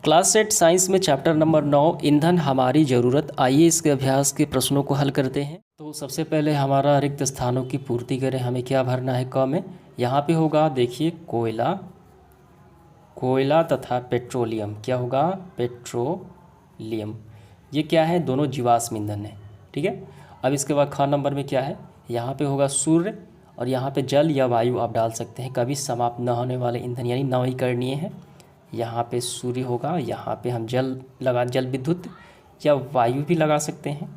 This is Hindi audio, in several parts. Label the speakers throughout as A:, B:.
A: क्लास 8 साइंस में चैप्टर नंबर 9 ईंधन हमारी ज़रूरत। आइए इसके अभ्यास के प्रश्नों को हल करते हैं। तो सबसे पहले हमारा रिक्त स्थानों की पूर्ति करें। हमें क्या भरना है क में। यहाँ पे होगा देखिए कोयला तथा पेट्रोलियम। क्या होगा? पेट्रोलियम। ये क्या है? दोनों जीवाश्म ईंधन है। ठीक है। अब इसके बाद ख नंबर में क्या है? यहाँ पे होगा सूर्य और यहाँ पे जल या वायु आप डाल सकते हैं। कभी समाप्त न होने वाले ईंधन यानी नवीकरणीय है। यहाँ पे सूर्य होगा, यहाँ पे हम जल विद्युत या वायु भी लगा सकते हैं।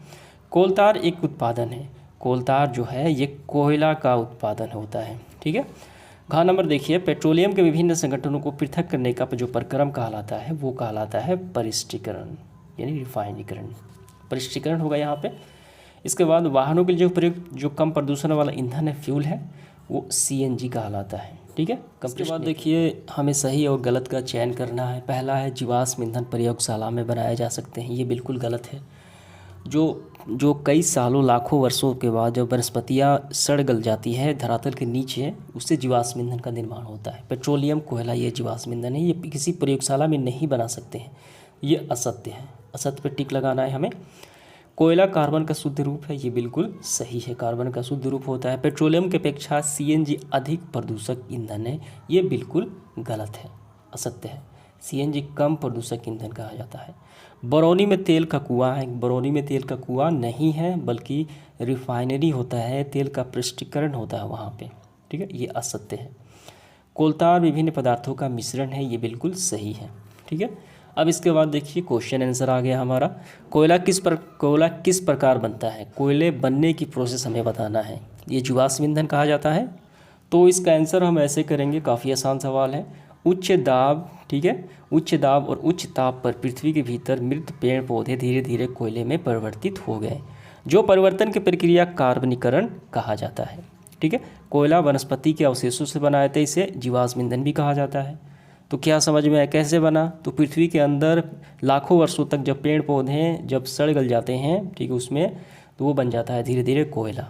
A: कोलतार एक उत्पादन है। कोलतार जो है ये कोयला का उत्पादन होता है। ठीक है। घ नंबर देखिए, पेट्रोलियम के विभिन्न संगठनों को पृथक करने का जो प्रक्रम कहलाता है वो कहलाता है परिष्टीकरण यानी रिफाइनीकरण। परिष्टीकरण होगा यहाँ पे। इसके बाद वाहनों के लिए जो प्रयुक्त जो कम प्रदूषण वाला ईंधन है, फ्यूल है, वो CNG कहलाता है। ठीक है। इसके बाद देखिए हमें सही और गलत का चयन करना है। पहला है जीवाश्म ईंधन प्रयोगशाला में बनाए जा सकते हैं। ये बिल्कुल गलत है। जो कई सालों लाखों वर्षों के बाद जब वनस्पतियाँ सड़ गल जाती है धरातल के नीचे, उससे जीवाश्म ईंधन का निर्माण होता है। पेट्रोलियम, कोयला ये जीवाश्म ईंधन है। ये किसी प्रयोगशाला में नहीं बना सकते हैं। ये असत्य है। असत्य पर टिक लगाना है हमें। कोयला कार्बन का शुद्ध रूप है। ये बिल्कुल सही है, कार्बन का शुद्ध रूप होता है। पेट्रोलियम की अपेक्षा CNG अधिक प्रदूषक ईंधन है। ये बिल्कुल गलत है, असत्य है। CNG कम प्रदूषक ईंधन कहा जाता है। बरौनी में तेल का कुआं है। बरौनी में तेल का कुआं नहीं है, बल्कि रिफाइनरी होता है। तेल का प्रष्टीकरण होता है वहाँ पे। ठीक है। ये असत्य है। कोलतार विभिन्न पदार्थों का मिश्रण है। ये बिल्कुल सही है। ठीक है। अब इसके बाद देखिए क्वेश्चन आंसर आ गया हमारा। कोयला किस प्रकार बनता है? कोयले बनने की प्रोसेस हमें बताना है। ये जीवाश्म ईंधन कहा जाता है। तो इसका आंसर हम ऐसे करेंगे, काफ़ी आसान सवाल है। उच्च दाब, ठीक है, उच्च दाब और उच्च ताप पर पृथ्वी के भीतर मृत पेड़ पौधे धीरे धीरे कोयले में परिवर्तित हो गए, जो परिवर्तन की प्रक्रिया कार्बनीकरण कहा जाता है। ठीक है। कोयला वनस्पति के अवशेषों से बनाए थे, इसे जीवाश्म ईंधन भी कहा जाता है। तो क्या समझ में आया कैसे बना? तो पृथ्वी के अंदर लाखों वर्षों तक जब पेड़ पौधे जब सड़ गल जाते हैं, ठीक है, उसमें तो वो बन जाता है धीरे धीरे कोयला।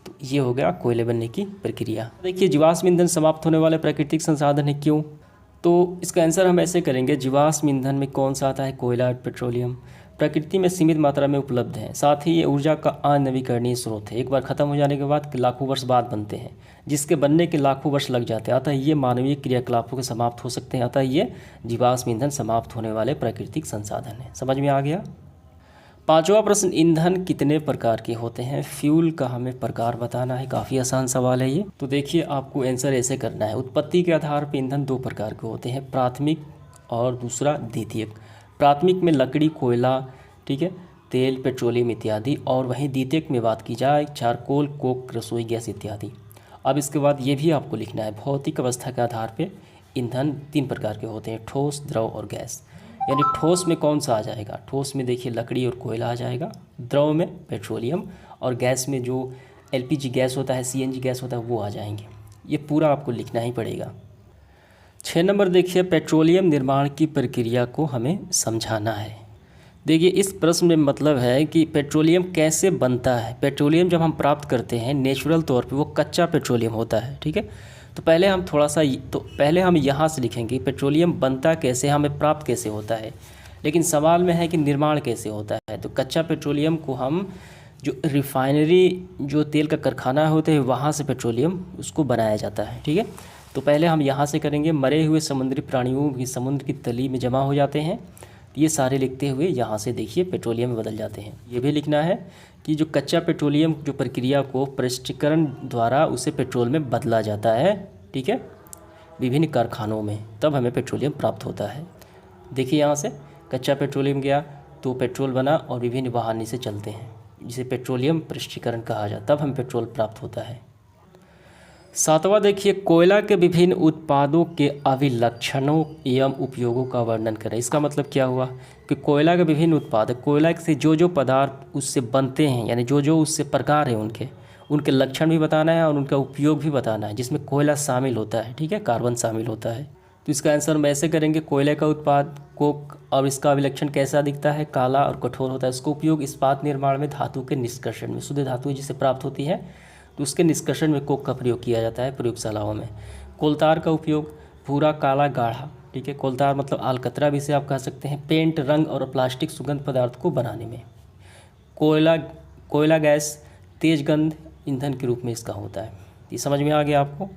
A: तो ये हो गया कोयले बनने की प्रक्रिया। देखिए जीवाश्म ईंधन समाप्त होने वाले प्राकृतिक संसाधन है, क्यों? तो इसका आंसर हम ऐसे करेंगे, जीवाश्म ईंधन में कौन सा आता है? कोयला और पेट्रोलियम। प्रकृति में सीमित मात्रा में उपलब्ध है, साथ ही ये ऊर्जा का अनवीकरणीय स्रोत है। एक बार ख़त्म हो जाने के बाद लाखों वर्ष बाद बनते हैं, जिसके बनने के लाखों वर्ष लग जाते हैं। अतः ये मानवीय क्रियाकलापों के समाप्त हो सकते हैं। अतः ये जीवाश्म ईंधन समाप्त होने वाले प्राकृतिक संसाधन है। समझ में आ गया? पांचवा प्रश्न, ईंधन कितने प्रकार के होते हैं? फ्यूल का हमें प्रकार बताना है। काफ़ी आसान सवाल है ये। तो देखिए आपको आंसर ऐसे करना है। उत्पत्ति के आधार पर ईंधन दो प्रकार के होते हैं, प्राथमिक और दूसरा द्वितीयक। प्राथमिक में लकड़ी, कोयला, ठीक है, तेल, पेट्रोलियम इत्यादि, और वहीं द्वितीयक में बात की जाए चारकोल, कोक, रसोई गैस इत्यादि। अब इसके बाद ये भी आपको लिखना है, भौतिक अवस्था के आधार पे ईंधन तीन प्रकार के होते हैं, ठोस, द्रव और गैस। यानी ठोस में कौन सा आ जाएगा? ठोस में देखिए लकड़ी और कोयला आ जाएगा, द्रव में पेट्रोलियम, और गैस में जो LPG गैस होता है, CNG गैस होता है, वो आ जाएंगे। ये पूरा आपको लिखना ही पड़ेगा। 6 नंबर देखिए, पेट्रोलियम निर्माण की प्रक्रिया को हमें समझाना है। देखिए इस प्रश्न में मतलब है कि पेट्रोलियम कैसे बनता है। पेट्रोलियम जब हम प्राप्त करते हैं नेचुरल तौर पे वो कच्चा पेट्रोलियम होता है। ठीक है। तो पहले हम यहाँ से लिखेंगे पेट्रोलियम बनता कैसे, हमें प्राप्त कैसे होता है। लेकिन सवाल में है कि निर्माण कैसे होता है। तो कच्चा पेट्रोलियम को हम जो रिफाइनरी, जो तेल का कारखाना होते हैं, वहाँ से पेट्रोलियम उसको बनाया जाता है। ठीक है। तो पहले हम यहाँ से करेंगे, मरे हुए समुद्री प्राणियों भी समुद्र की तली में जमा हो जाते हैं। ये सारे लिखते हुए यहाँ से देखिए पेट्रोलियम में बदल जाते हैं। ये भी लिखना है कि जो कच्चा पेट्रोलियम जो प्रक्रिया को प्रष्टीकरण द्वारा उसे पेट्रोल में बदला जाता है, ठीक है, विभिन्न कारखानों में, तब हमें पेट्रोलियम प्राप्त होता है। देखिए यहाँ से कच्चा पेट्रोलियम गया तो पेट्रोल बना और विभिन्न वाहन से चलते हैं, जिसे पेट्रोलियम प्रष्टीकरण कहा जाता है, तब हमें पेट्रोल प्राप्त होता है। 7वां देखिए, कोयला के विभिन्न उत्पादों के अभिलक्षणों एवं उपयोगों का वर्णन करें। इसका मतलब क्या हुआ कि कोयला के विभिन्न उत्पाद, कोयला से जो पदार्थ उससे बनते हैं, यानी जो उससे प्रकार है, उनके लक्षण भी बताना है और उनका उपयोग भी बताना है, जिसमें कोयला शामिल होता है। ठीक है, कार्बन शामिल होता है। तो इसका आंसर हम ऐसे करेंगे, कोयले का उत्पाद कोक, और इसका अभिलक्षण कैसा दिखता है? काला और कठोर होता है। इसका उपयोग इस्पात निर्माण में, धातु के निष्कर्षण में, शुद्ध धातु जिसे प्राप्त होती है तो उसके निष्कर्षण में कोक का प्रयोग किया जाता है प्रयोगशालाओं में। कोलतार का उपयोग भूरा, काला, गाढ़ा ठीक है। कोलतार मतलब अलकतरा भी इसे आप कह सकते हैं। पेंट, रंग और प्लास्टिक सुगंध पदार्थ को बनाने में। कोयला, कोयला गैस तेज गंध ईंधन के रूप में इसका होता है। ये समझ में आ गया आपको।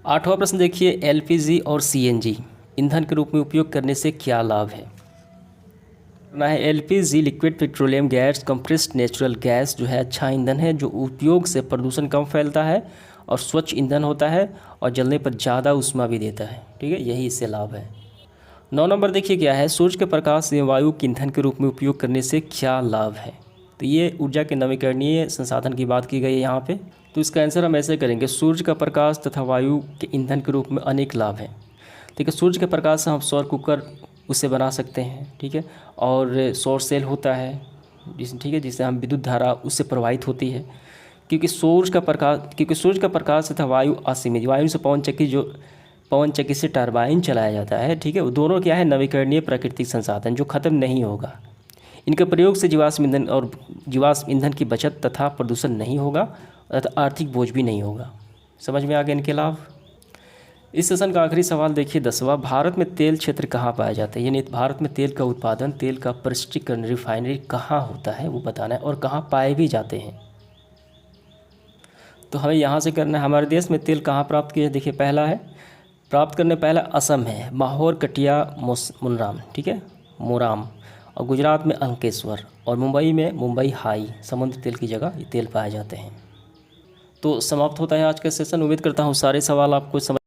A: 8वां प्रश्न देखिए, एलपीजी और सीएनजी ईंधन के रूप में उपयोग करने से क्या लाभ है। ना है LPG liquid petroleum gas compressed natural gas जो है अच्छा ईंधन है, जो उपयोग से प्रदूषण कम फैलता है और स्वच्छ ईंधन होता है और जलने पर ज़्यादा ऊष्मा भी देता है। ठीक है, यही इससे लाभ है। 9 नंबर देखिए क्या है, सूर्य के प्रकाश से वायु के ईंधन के रूप में उपयोग करने से क्या लाभ है। तो ये ऊर्जा के नवीकरणीय संसाधन की बात की गई है यहाँ पे। तो इसका आंसर हम ऐसे करेंगे, सूर्य का प्रकाश तथा वायु के ईंधन के रूप में अनेक लाभ हैं। ठीक है, सूर्य के प्रकाश से हम सौर कुकर उससे बना सकते हैं। ठीक है, और सौर सेल होता है ठीक है, जिससे हम विद्युत धारा उससे प्रवाहित होती है। क्योंकि सूर्य का प्रकाश तथा वायु असीमित, वायु से पवन चक्की से टरबाइन चलाया जाता है। ठीक है, वो दोनों क्या है, नवीकरणीय प्राकृतिक संसाधन जो ख़त्म नहीं होगा। इनके प्रयोग से जीवाश्म ईंधन की बचत तथा प्रदूषण नहीं होगा तथा आर्थिक बोझ भी नहीं होगा। समझ में आ गया इनके लाभ। इस सेशन का आखिरी सवाल देखिए 10वां, भारत में तेल क्षेत्र कहाँ पाया जाता है। यानी भारत में तेल का उत्पादन, तेल का प्रसंस्करण, रिफाइनरी कहाँ होता है वो बताना है, और कहाँ पाए भी जाते हैं। तो हमें यहाँ से करना है, हमारे देश में तेल कहाँ प्राप्त किया। देखिए पहला है प्राप्त करने, पहला असम है, माहौर, कटिया, मुनराम, ठीक है, मोराम, और गुजरात में अंकेश्वर, और मुंबई में मुंबई हाई समुद्र तेल की जगह ये तेल पाए जाते हैं। तो समाप्त होता है आज का सेशन। उम्मीद करता हूँ सारे सवाल आपको समझ